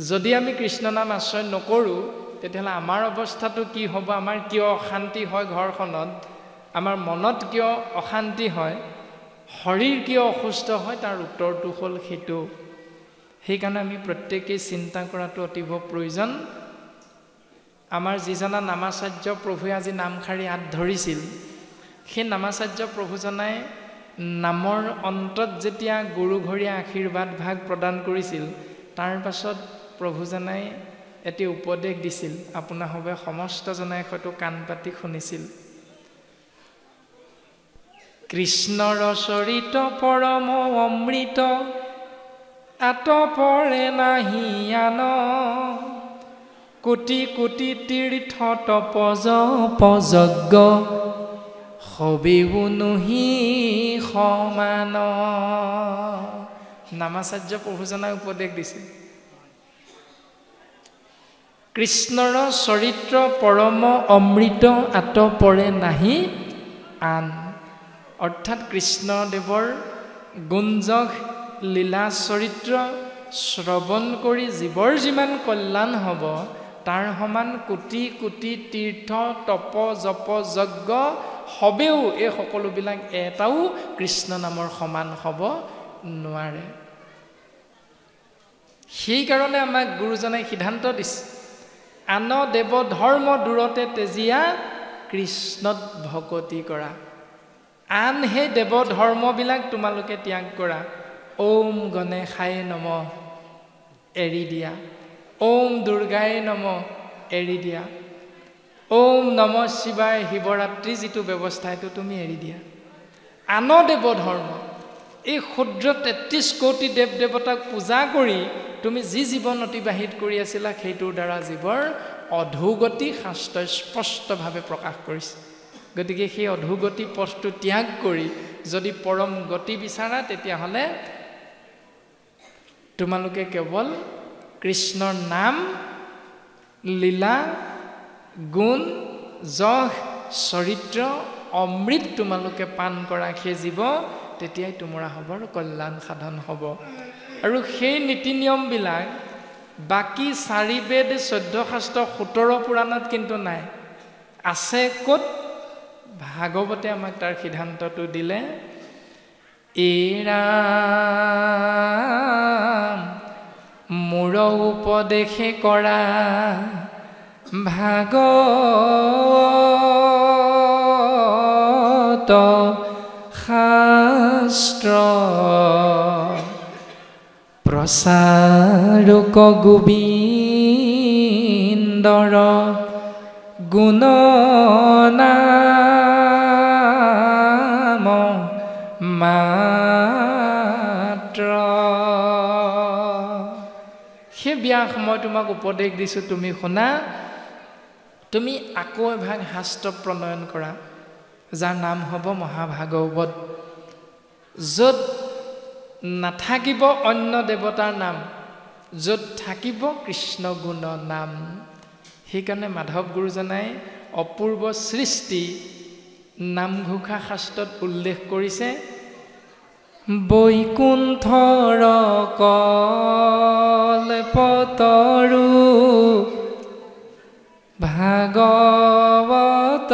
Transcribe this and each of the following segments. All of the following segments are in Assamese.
যদি আমি কৃষ্ণ নাম আশ্ৰয় নকৰোঁ তেতিয়াহ'লে আমাৰ অৱস্থাটো কি হ'ব আমাৰ কিয় অশান্তি হয় ঘৰখনত আমাৰ মনত কিয় অশান্তি হয় শৰীৰ কিয় অসুস্থ হয় তাৰ উত্তৰটো হ'ল সেইটো সেইকাৰণে আমি প্ৰত্যেকেই চিন্তা কৰাটো অতিব প্ৰয়োজন আমাৰ যিজনা নামাচাৰ্য প্ৰভুৱে আজি নামখাৰী হাত ধৰিছিল সেই নামাচাৰ্য প্ৰভুজনাই নামৰ অন্তত যেতিয়া গুৰুঘৰীয়া আশীৰ্বাদ ভাগ প্ৰদান কৰিছিল তাৰ পাছত প্ৰভুজনাই এটি উপদেশ দিছিল আপোনাসবে সমস্তজনাই হয়তো কাণ পাতি শুনিছিল কৃষ্ণৰ চৰিত পৰম অমৃত আতপৰে নাহি আন কোটি কোটি তীৰ্থ তপ জপ যজ্ঞ হবিও নহি সমান নামাচাৰ্য প্ৰভুজনাই উপদেশ দিছিল কৃষ্ণৰ চৰিত্ৰ পৰম অমৃত আতপৰে নাহি আন অৰ্থাৎ কৃষ্ণদেৱৰ গুঞ্জক লীলা চৰিত্ৰ শ্ৰৱণ কৰি জীৱৰ যিমান কল্যাণ হ'ব তাৰ সমান কোটি কোটি তীৰ্থ তপ জপ যজ্ঞ হবেও এই সকলোবিলাক এটাও কৃষ্ণ নামৰ সমান হ'ব নোৱাৰে সেইকাৰণে আমাক গুৰুজনাই সিদ্ধান্ত দিছে আন দেৱ ধৰ্ম দূৰতে তেজিয়া কৃষ্ণত ভকতি কৰা আন সেই দেৱ ধৰ্মবিলাক তোমালোকে ত্যাগ কৰা ওম গণেশায় নমঃ এৰি দিয়া ওম দুৰ্গায় নমঃ এৰি দিয়া ওম নমঃ শিৱায় শিৱৰাত্ৰি যিটো ব্যৱস্থা এইটো তুমি এৰি দিয়া আন দেৱ ধৰ্ম এই ক্ষুদ্ৰ ৩৩ কোটি দেৱ দেৱতাক পূজা কৰি তুমি যি জীৱন অতিবাহিত কৰি আছিলা সেইটোৰ দ্বাৰা জীৱৰ অধোগতি শাস্ত্ৰই স্পষ্টভাৱে প্ৰকাশ কৰিছে গতিকে সেই অধোগতি পথটো ত্যাগ কৰি যদি পৰম গতি বিচাৰা তেতিয়াহ'লে তোমালোকে কেৱল কৃষ্ণৰ নাম লীলা গুণ যশ চৰিত্ৰ অমৃত তোমালোকে পান কৰা সেই জীৱ তেতিয়াই তোমাৰ হ'বৰ কল্যাণ সাধন হ'ব আৰু সেই নীতি নিয়মবিলাক বাকী 4 বেদ 14 শাস্ত্ৰ 17 পুৰাণত কিন্তু নাই আছে ক'ত ভাগৱতে আমাক তাৰ সিদ্ধান্তটো দিলে এৰা মোৰ উপদেশে কৰা ভাগৱত শাস্ত্ৰ প্ৰচাৰক গোবিন্দৰ গুণনাম মাত্ৰ সেই ব্যাস মই তোমাক উপদেশ দিছোঁ তুমি শুনা তুমি আকৌ এভাগ শাস্ত্ৰ প্ৰণয়ন কৰা যাৰ নাম হ'ব মহাভাগৱত য'ত নাথাকিব অন্য দেৱতাৰ নাম য'ত থাকিব কৃষ্ণ গুণ নাম সেইকাৰণে মাধৱ গুৰুজনাই অপূৰ্ব সৃষ্টি নামঘোষা শাস্ত্ৰত উল্লেখ কৰিছে বৈকুণ্ঠৰ কল্পতৰু ভাগৱত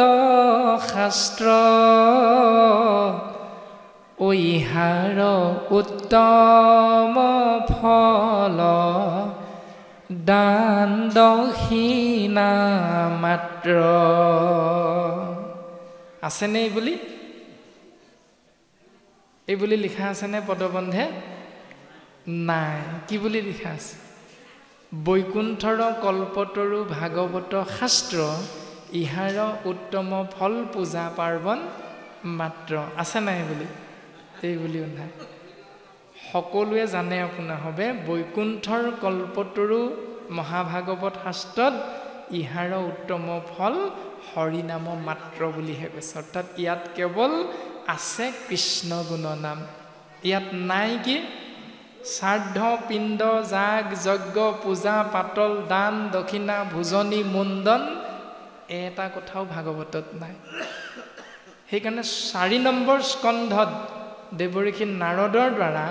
শাস্ত্ৰ ঐহাৰ উত্তম ফল দান দক্ষিণা মাত্ৰ আছেনে এই বুলি লিখা আছেনে পদবন্ধে নাই কি বুলি লিখা আছে বৈকুণ্ঠৰ কল্পতৰু ভাগৱত শাস্ত্ৰ ইহাৰ উত্তম ফল পূজা পাৰ্বণ মাত্ৰ আছে নাই এই বুলিও নাই সকলোৱে জানে আপোনাৰ হবে বৈকুণ্ঠৰ কল্পতৰু মহাভাগৱত শাস্ত্ৰত ইহাৰ উত্তম ফল হৰিনাম মাত্ৰ বুলিহে কৈছে অৰ্থাৎ ইয়াত কেৱল আছে কৃষ্ণ গুণ নাম ইয়াত নাই কি শ্ৰাদ্ধ পিণ্ড যাগ যজ্ঞ পূজা পাতল দান দক্ষিণা ভোজনী মুণ্ডন এটা কথাও ভাগৱতত নাই সেইকাৰণে 4 নম্বৰ স্কন্ধত দেৱঋষি নাৰদৰ দ্বাৰা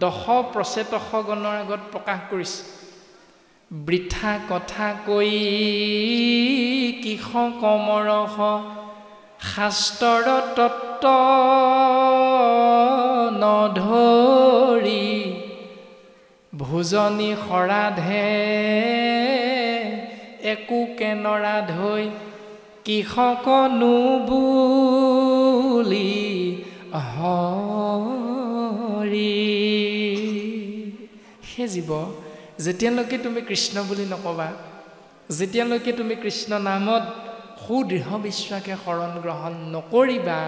10 প্ৰচেতসগণৰ আগত প্ৰকাশ কৰিছে বৃথা কথা কৈ কিষ কমৰস শাস্ত্ৰৰ তত্ত্ব নধৰি ভোজনী সৰাধে একো কেনৰাধৈ কিষক নুবুলি হৰি। সেই জীৱ যেতিয়ালৈকে তুমি কৃষ্ণ বুলি নকবা, যেতিয়ালৈকে তুমি কৃষ্ণ নামত সুদৃঢ় বিশ্বাসে শৰণ গ্ৰহণ নকৰিবা,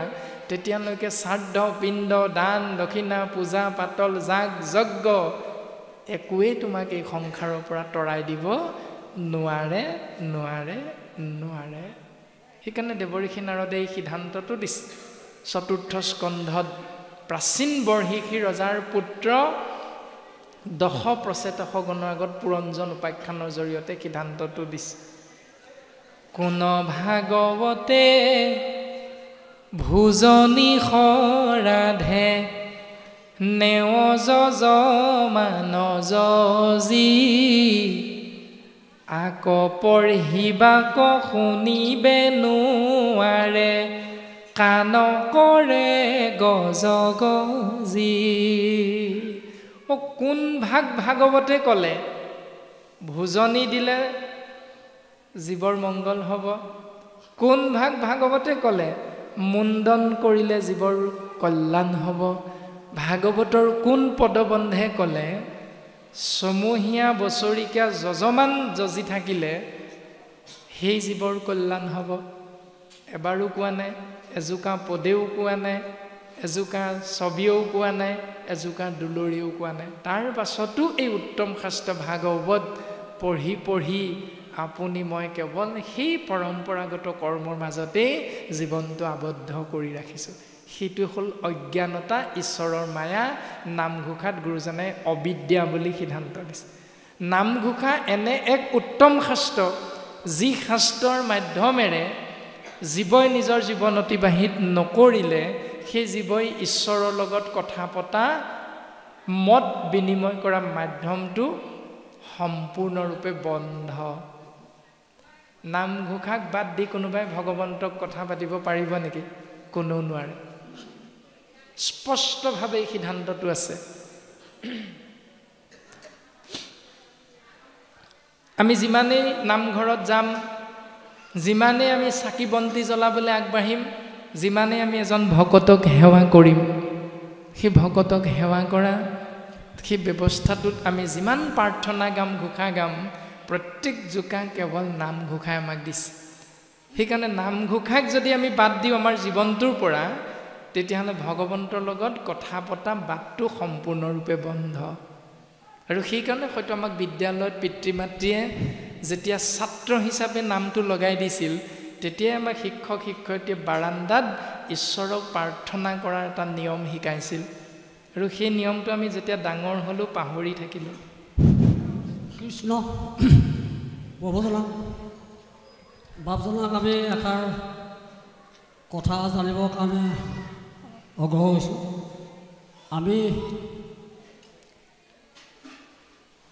তেতিয়ালৈকে শ্ৰাদ্ধ পিণ্ড দান দক্ষিণা পূজা পাতল যাগ যজ্ঞ একোৱেই তোমাক এই সংসাৰৰ পৰা তৰাই দিব নোৱাৰে নোৱাৰে নোৱাৰে। সেইকাৰণে দেৱঋষি নাৰদে এই সিদ্ধান্তটো দিছে। চতুৰ্থ স্কন্ধত প্ৰাচীন বৰ্হিষী ৰজাৰ পুত্ৰ দশ প্ৰচেতসগণৰ আগত পুৰঞ্জন উপাখ্যানৰ জৰিয়তে সিদ্ধান্তটো দিছে। কোন ভাগৱতে ভোজনী সৰাধে নেও যজমান যজি আক পঢ়িবাক শুনিবে নোৱাৰে কাণ কৰে গজ গজি। কোন ভাগ ভাগৱতে ক'লে ভোজনী দিলে জীৱৰ মংগল হ'ব, কোন ভাগ ভাগৱতে ক'লে মুণ্ডন কৰিলে জীৱৰ কল্যাণ হ'ব, ভাগৱতৰ কোন পদবন্ধে ক'লে ছমহীয়া বছৰিকীয়া যজমান যজি থাকিলে সেই জীৱৰ কল্যাণ হ'ব। এবাৰো কোৱা নাই, এজোকা পদেও কোৱা নাই, এজোকা ছবিও কোৱা নাই, এজোকা দুলৰিও কোৱা নাই। তাৰ পাছতো এই উত্তম শাস্ত্ৰ ভাগৱত পঢ়ি পঢ়ি আপুনি মই কেৱল সেই পৰম্পৰাগত কৰ্মৰ মাজতেই জীৱনটো আবদ্ধ কৰি ৰাখিছোঁ। সেইটো হ'ল অজ্ঞানতা, ঈশ্বৰৰ মায়া। নামঘোষাত গুৰুজনাই অবিদ্যা বুলি সিদ্ধান্ত দিছে। নামঘোষা এনে এক উত্তম শাস্ত্ৰ, যি শাস্ত্ৰৰ মাধ্যমেৰে জীৱই নিজৰ জীৱন অতিবাহিত নকৰিলে সেই জীৱই ঈশ্বৰৰ লগত কথা পতা, মত বিনিময় কৰা মাধ্যমটো সম্পূৰ্ণৰূপে বন্ধ। নামঘোষাক বাদ দি কোনোবাই ভগৱন্তক কথা পাতিব পাৰিব নেকি? কোনেও নোৱাৰে। স্পষ্টভাৱে এই সিদ্ধান্তটো আছে। আমি যিমানেই নামঘৰত যাম, যিমানেই আমি চাকি বন্তি জ্বলাবলৈ আগবাঢ়িম, যিমানেই আমি এজন ভকতক সেৱা কৰিম, সেই ভকতক সেৱা কৰা সেই ব্যৱস্থাটোত আমি যিমান প্ৰাৰ্থনা গাম, ঘোষা গাম, প্ৰত্যেক জোকা কেৱল নামঘোষাই আমাক দিছে। সেইকাৰণে নামঘোষাক যদি আমি বাদ দিওঁ আমাৰ জীৱনটোৰ পৰা, তেতিয়াহ'লে ভগৱন্তৰ লগত কথা পতা বাটটো সম্পূৰ্ণৰূপে বন্ধ। আৰু সেইকাৰণে হয়তো আমাক বিদ্যালয়ত পিতৃ মাতৃয়ে যেতিয়া ছাত্ৰ হিচাপে নামটো লগাই দিছিল, তেতিয়াই আমাক শিক্ষক শিক্ষয়িত্ৰীয়ে বাৰান্দাত ঈশ্বৰক প্ৰাৰ্থনা কৰাৰ এটা নিয়ম শিকাইছিল। আৰু সেই নিয়মটো আমি যেতিয়া ডাঙৰ হ'লোঁ পাহৰি থাকিলোঁ। কৃষ্ণ প্ৰভুজনাক বাপজনাক আমি এষাৰ কথা জানিবৰ কাৰণে আগ্ৰহ হৈছোঁ। আমি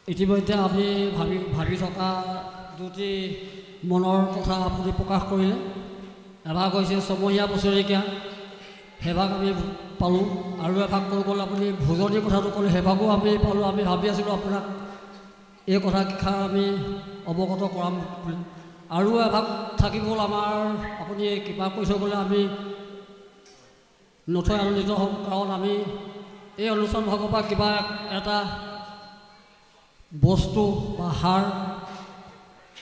ইতিমধ্যে আমি ভাবি থকা দুটি মনৰ কথা আপুনি প্ৰকাশ কৰিলে। এভাগ হৈছে ছমহীয়া বছৰেকীয়া, সেইভাগ আমি পালোঁ। আৰু এভাগ ক'লে আপুনি ভোজনীৰ কথাটো ক'লে, সেইভাগো আমি পালোঁ। আমি ভাবি আছিলোঁ আপোনাক এই কথাকেইষাৰ আমি অৱগত কৰাম বুলি। আৰু এভাগ থাকি গ'ল আমাৰ, আপুনি কৃপা কৰি থৈ গ'লে আমি নথৈ আনন্দিত হ'ম। কাৰণ আমি এই অনুষ্ঠান ভাগৰ পৰা কিবা এটা বস্তু বা সাৰ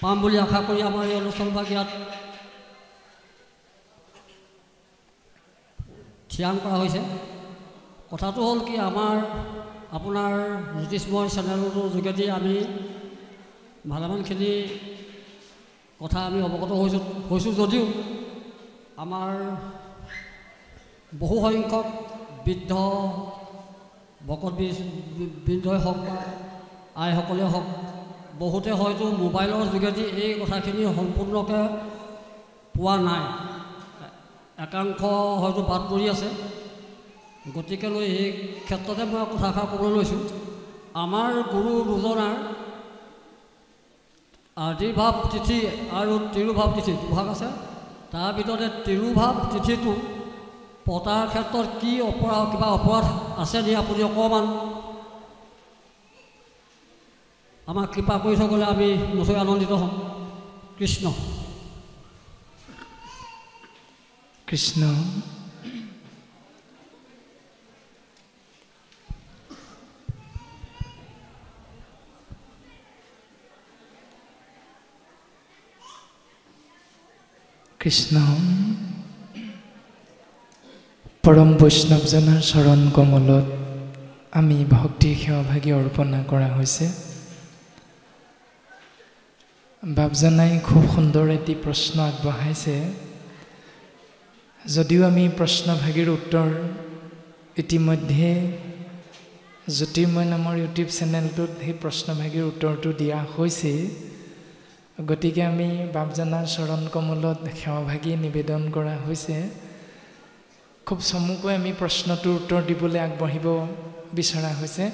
পাম বুলি আশা কৰি আমাৰ এই অনুষ্ঠান ভাগ ইয়াত থিৰাং কৰা হৈছে। কথাটো হ'ল কি, আপোনাৰ জ্যোতিষময় চেনেলটোৰ যোগেদি আমি ভালেমানখিনি কথা আমি অৱগত হৈছোঁ যদিও আমাৰ বহু সংখ্যক বৃদ্ধ ভকত বৃদ্ধই হওক বা আইসকলে হওক, বহুতে হয়তো মোবাইলৰ যোগেদি এই কথাখিনি সম্পূৰ্ণকৈ পোৱা নাই, একাংশ হয়তো বাদ পৰি আছে। গতিকেলৈ এই ক্ষেত্ৰতে মই কথাষাৰ ক'বলৈ লৈছোঁ। আমাৰ গুৰু দুজনাৰ আদিৰ্ভাৱ তিথি আৰু তিৰুভাৱ তিথি দুভাগ আছে। তাৰ ভিতৰতে তিৰুভাৱ তিথিটো পতাৰ ক্ষেত্ৰত কি কিবা অপৰাধ আছে নি আপুনি অকণমান আমাক কৃপা কৰি থ'লে আমি নথৈ আনন্দিত হ'ম। কৃষ্ণ কৃষ্ণ। কৃষ্ণ পৰম বৈষ্ণৱজনাৰ চৰণ কমলত আমি ভক্তিৰ সেৱাভাগী অৰ্পণা কৰা হৈছে। বাপজনাই খুব সুন্দৰ এটি প্ৰশ্ন আগবঢ়াইছে। যদিও আমি প্ৰশ্নভাগীৰ উত্তৰ ইতিমধ্যে জ্যোতিৰ্ময় নামৰ ইউটিউব চেনেলটোত সেই প্ৰশ্নভাগীৰ উত্তৰটো দিয়া হৈছে, গতিকে আমি বাপজনাৰ চৰণ কমলত সেৱাভাগী নিবেদন কৰা হৈছে। খুব চমুকৈ আমি প্ৰশ্নটোৰ উত্তৰ দিবলৈ আগবাঢ়িব বিচৰা হৈছে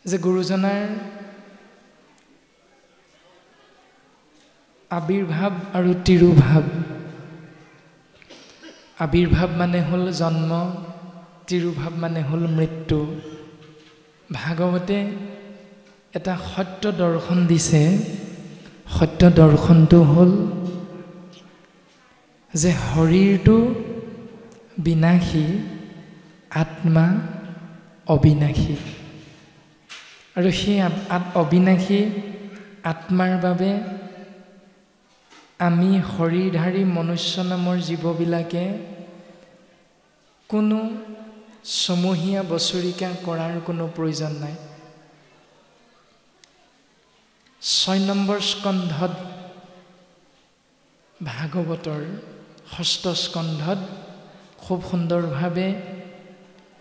যে গুৰুজনাৰ আবিৰ্ভাৱ আৰু তিৰুভাৱ। আবিৰ্ভাৱ মানে হ'ল জন্ম, তিৰুভাৱ মানে হ'ল মৃত্যু। ভাগৱতে এটা সত্য দৰ্শন দিছে। সত্য দৰ্শনটো হ'ল যে শৰীৰটো বিনাশী, আত্মা অবিনাশী। আৰু সেই অবিনাশী আত্মাৰ বাবে আমি শৰীৰধাৰী মনুষ্য নামৰ জীৱবিলাকে কোনো ছমহীয়া বছৰিকা কৰাৰ কোনো প্ৰয়োজন নাই। 6 নম্বৰ স্কন্ধত ভাগৱতৰ 6ষ্ঠ স্কন্ধত খুব সুন্দৰভাৱে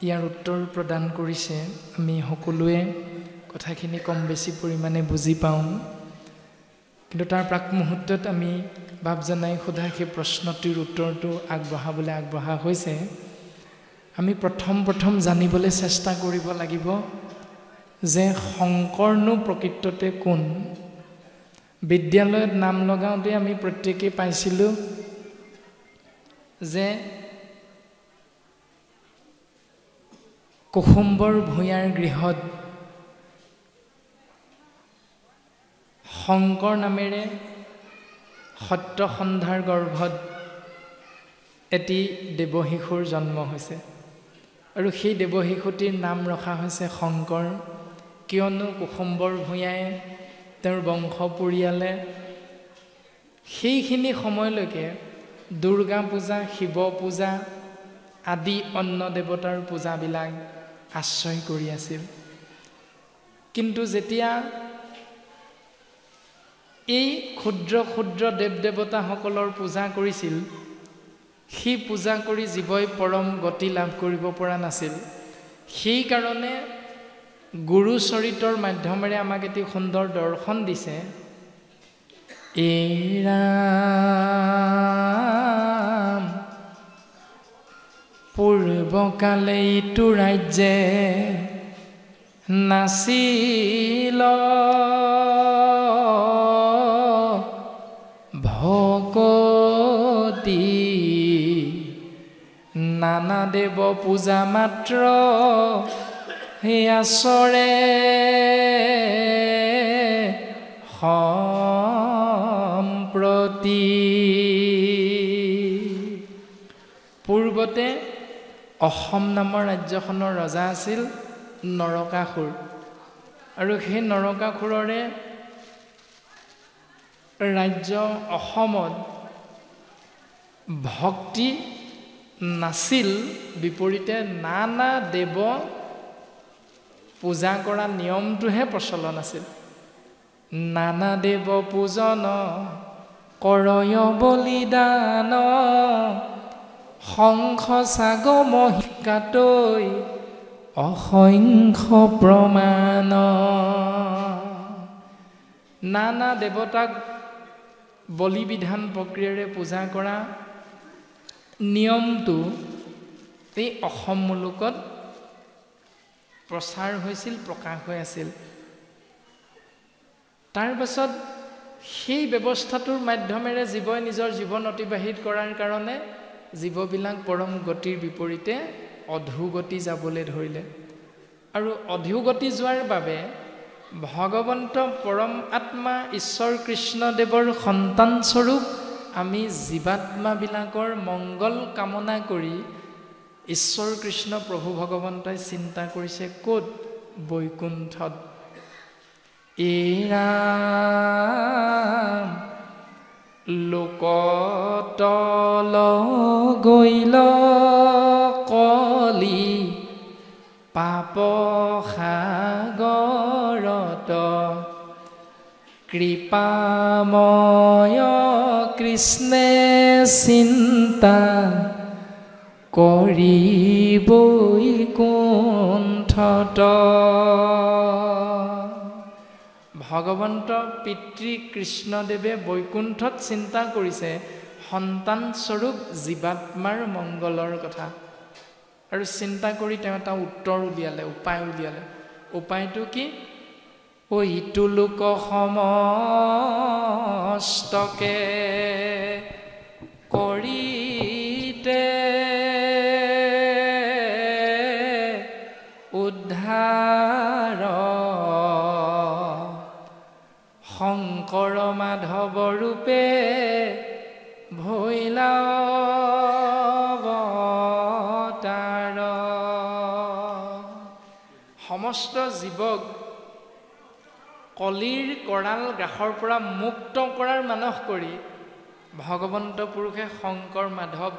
ইয়াৰ উত্তৰ প্ৰদান কৰিছে। আমি সকলোৱে কথাখিনি কম বেছি পৰিমাণে বুজি পাওঁ, কিন্তু তাৰ প্ৰাক মুহূৰ্তত আমি বাপজনাই সোধা সেই প্ৰশ্নটিৰ উত্তৰটো আগবঢ়া হৈছে। আমি প্ৰথম জানিবলৈ চেষ্টা কৰিব লাগিব যে শংকৰনো প্ৰকৃততে কোন। বিদ্যালয়ত নাম লগাওঁতে আমি প্ৰত্যেকেই পাইছিলোঁ যে কুসুম্বৰ ভূঞাৰ গৃহত শংকৰ নামেৰে সত্যসন্ধাৰ গৰ্ভত এটি দেৱশিশুৰ জন্ম হৈছে। আৰু সেই দেৱশিশুটিৰ নাম ৰখা হৈছে শংকৰ, কিয়নো কুসুম্বৰ ভূঞাই তেওঁৰ বংশ পৰিয়ালে সেইখিনি সময়লৈকে দুৰ্গা পূজা, শিৱ পূজা আদি অন্য দেৱতাৰ পূজাবিলাক আশ্ৰয় কৰি আছিল। কিন্তু যেতিয়া এই ক্ষুদ্ৰ ক্ষুদ্ৰ দেৱ দেৱতাসকলৰ পূজা কৰিছিল, সেই পূজা কৰি জীৱই পৰম গতি লাভ কৰিব পৰা নাছিল। সেইকাৰণে গুৰু চৰিতৰ মাধ্যমেৰে আমাক এটি সুন্দৰ দৰ্শন দিছে। ৰাম পূৰ্বকালে ইটো ৰাজ্যে নাছিল ভকতি, নানা দেৱ পূজা মাত্ৰ আচৰে সম্প্ৰতি। পূৰ্বতে অসম নামৰ ৰাজ্যখনৰ ৰজা আছিল নৰকাসুৰ, আৰু সেই নৰকাসুৰৰে ৰাজ্য অসমত ভক্তি নাছিল, বিপৰীতে নানা দেৱ পূজা কৰা নিয়মটোহে প্ৰচলন আছিল। নানা দেৱ পূজন কৰয় বলিদান, শংখ চাগ মহিকাতৈ অসংখ্য প্ৰমাণ। নানা দেৱতাক বলি বিধান প্ৰক্ৰিয়াৰে পূজা কৰা নিয়মটো এই অসম মুলুকত প্ৰচাৰ হৈছিল, প্ৰকাশ হৈ আছিল। তাৰ পাছত সেই ব্যৱস্থাটোৰ মাধ্যমেৰে জীৱই নিজৰ জীৱন অতিবাহিত কৰাৰ কাৰণে জীৱবিলাক পৰম গতিৰ বিপৰীতে অধোগতি যাবলৈ ধৰিলে আৰু অধোগতি যোৱাৰ বাবে ভগৱন্ত পৰম আত্মা ঈশ্বৰ কৃষ্ণদেৱৰ সন্তানস্বৰূপ আমি জীৱাত্মাবিলাকৰ মংগল কামনা কৰি ঈশ্বৰ কৃষ্ণ প্ৰভু ভগৱন্তই চিন্তা কৰিছে ক'ত বৈকুণ্ঠত এৰাম লোকতল গৈল কলি পাপ সাগৰত কৃপাময় কৃষ্ণে চিন্তা কৰি বৈকুণ্ঠত ভগৱন্ত পিতৃ কৃষ্ণদেৱে বৈকুণ্ঠত চিন্তা কৰিছে সন্তানস্বৰূপ জীৱাত্মাৰ মংগলৰ কথা আৰু চিন্তা কৰি তেওঁ এটা উত্তৰ উলিয়ালে উপায় উলিয়ালে উপায়টো কি ঐ ইটো লোক সমস্তকে কৰিতে উদ্ধাৰ শংকৰ মাধৱ ৰূপে ভৈলা অৱতাৰ সমস্ত জীৱক কলিৰ কৰাল গ্ৰাসৰ পৰা মুক্ত কৰাৰ মানস কৰি ভগৱন্ত পুৰুষে শংকৰ মাধৱ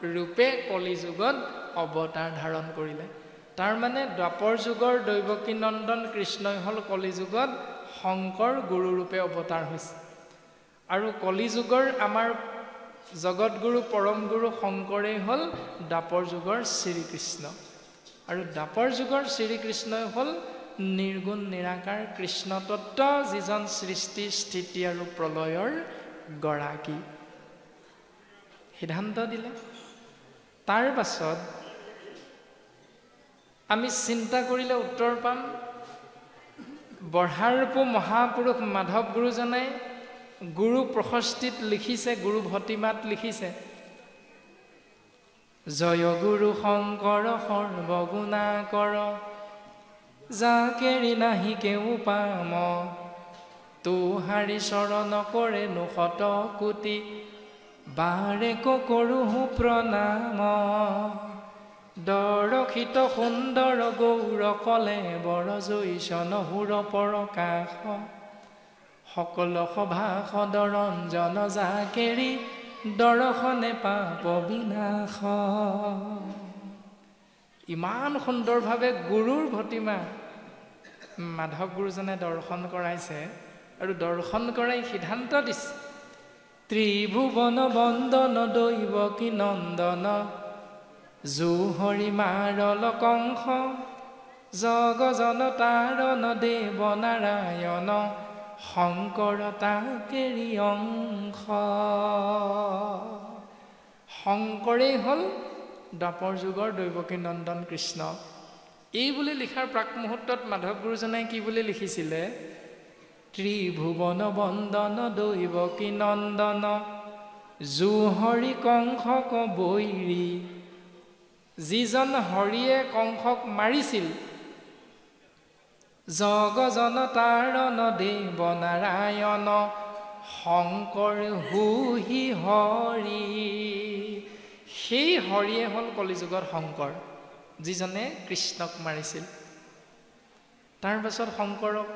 ৰূপে কলি যুগত অৱতাৰ ধাৰণ কৰিলে তাৰ মানে দ্বাপৰ যুগৰ দৈৱকী নন্দন কৃষ্ণই হ'ল কলি যুগত শংকৰ গুৰু ৰূপে অৱতাৰ হৈছে আৰু কলি যুগৰ আমাৰ জগতগুৰু পৰম গুৰু শংকৰেই হ'ল দ্বাপৰ যুগৰ শ্ৰীকৃষ্ণ আৰু দ্বাপৰ যুগৰ শ্ৰীকৃষ্ণই হ'ল নিৰ্গুণ নিৰাকাৰ কৃষ্ণ তত্ত্ব যিজন সৃষ্টি স্থিতি আৰু প্ৰলয়ৰ গৰাকী সিদ্ধান্ত দিলে তাৰ পাছত আমি চিন্তা কৰিলে উত্তৰ পাম বঢ়াৰপু মহাপুৰুষ মাধৱ গুৰুজনাই গুৰু প্ৰশস্তিত লিখিছে গুৰু ভতিমাত লিখিছে জয় গুৰু শংকৰ সৰ্বগুণাকৰ যাকেৰি নাহি কেও পাম তোহাৰি চৰণ কৰে নুশত কোটি বাৰে কৰোঁ প্ৰণাম দৰক্ষিত সুন্দৰ গৌৰ কলে বৰ জৈছন হুৰ পৰকাশ সকল সভা সদৰঞ্জন যাকেৰি দৰ্শনে পাপ বিনাশ ইমান সুন্দৰভাৱে গুৰুৰ ভতিমা মাধৱ গুৰুজনে দৰ্শন কৰাইছে আৰু দৰ্শন কৰাই সিদ্ধান্ত দিছে ত্ৰিভুৱন বন্দন দৈৱকী নন্দন জুহৰি মাৰল কংস জগজন তাৰণ দেৱ নাৰায়ণ শংকৰ তাকেৰি অংশ শংকৰেই হ'ল দ্বাপৰ যুগৰ দৈৱকী নন্দন কৃষ্ণ এই বুলি লিখাৰ প্ৰাক মুহূৰ্তত মাধৱ গুৰুজনে কি বুলি লিখিছিলে ত্ৰিভুৱন বন্দন দৈৱকী নন্দন জুহৰি কংসক বৈৰী যিজন হৰিয়ে কংসক মাৰিছিল জগজন তাৰণ দেৱ নাৰায়ণ শংকৰ হুহি হৰি সেই হৰিয়ে হ'ল কলিযুগৰ শংকৰ যিজনে কৃষ্ণক মাৰিছিল তাৰ পাছত শংকৰক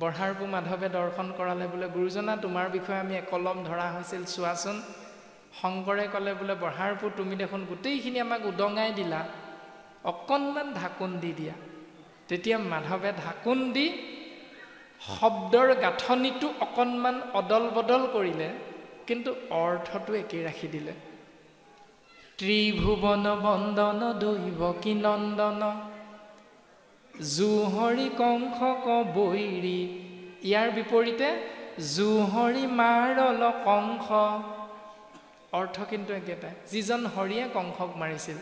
বঢ়াৰপু মাধৱে দৰ্শন কৰালে বোলে গুৰুজনা তোমাৰ বিষয়ে আমি একলম ধৰা হৈছিল চোৱাচোন শংকৰে ক'লে বোলে বঢ়াৰপু তুমি দেখোন গোটেইখিনি আমাক উদঙাই দিলা অকণমান ঢাকোন দি দিয়া তেতিয়া মাধৱে ঢাকোন দি শব্দৰ গাঁথনিটো অকণমান অদল বদল কৰিলে কিন্তু অৰ্থটো একেই ৰাখি দিলে ত্ৰিভুৱন বন্দন দৈৱকী নন্দন জুহৰি কংসক বৈৰী ইয়াৰ বিপৰীতে জুহৰি মাৰল কংস অৰ্থ কিন্তু একেটাই যিজন হৰিয়ে কংসক মাৰিছিল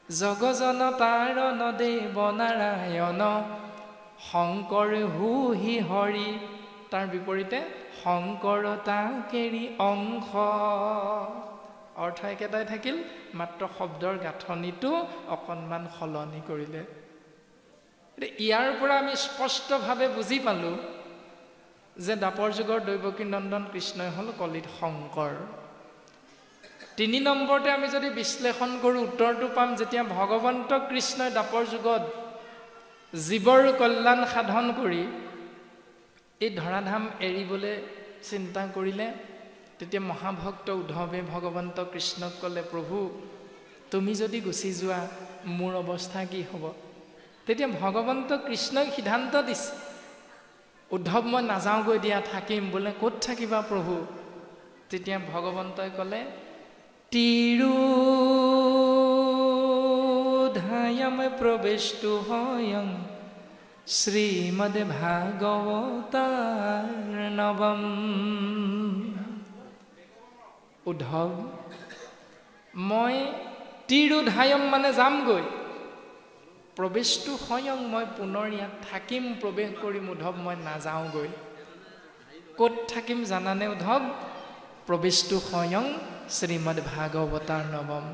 জগজন তাৰণ দেৱ নাৰায়ণ শংকৰ হুহি হৰি তাৰ বিপৰীতে শংকৰতা কেৰি অংশ, অৰ্থ একেটাই থাকিল, মাত্ৰ শব্দৰ গাঁথনিটো অকণমান সলনি কৰিলে। ইয়াৰ পৰা আমি স্পষ্টভাৱে বুজি পালোঁ যে দ্বাপৰ যুগৰ দৈৱকী নন্দন কৃষ্ণই হ'ল কলিত শংকৰ। 3 নম্বৰতে আমি যদি বিশ্লেষণ কৰোঁ উত্তৰটো পাম, যেতিয়া ভগৱন্ত কৃষ্ণই দ্বাপৰ যুগত জীৱৰ কল্যাণ সাধন কৰি এই ধৰাধাম এৰিবলৈ চিন্তা কৰিলে, তেতিয়া মহাভক্ত উদ্ধৱে ভগৱন্ত কৃষ্ণক ক'লে, প্ৰভু তুমি যদি গুচি যোৱা মোৰ অৱস্থা কি হ'ব? তেতিয়া ভগৱন্ত কৃষ্ণই সিদ্ধান্ত দিছে, উদ্ধৱ মই নাযাওঁগৈ দিয়া, থাকিম। বোলে ক'ত থাকিবা প্ৰভু? তেতিয়া ভগৱন্তই ক'লে, তিৰোধায়াম প্ৰৱেশটো হয়ং শ্ৰীমদ ভাগৱতাৰ নৱম। উদ্ধৱ মই তিৰোধায়ম মানে যামগৈ, প্ৰৱেশটো হয়ং মই পুনৰ ইয়াত থাকিম, প্ৰৱেশ কৰিম। উদ্ধৱ মই নাযাওঁগৈ। ক'ত থাকিম জানানে উদ্ধৱ? প্ৰৱেশটো হয়ং শ্ৰীমদ ভাগৱতাৰ নৱম।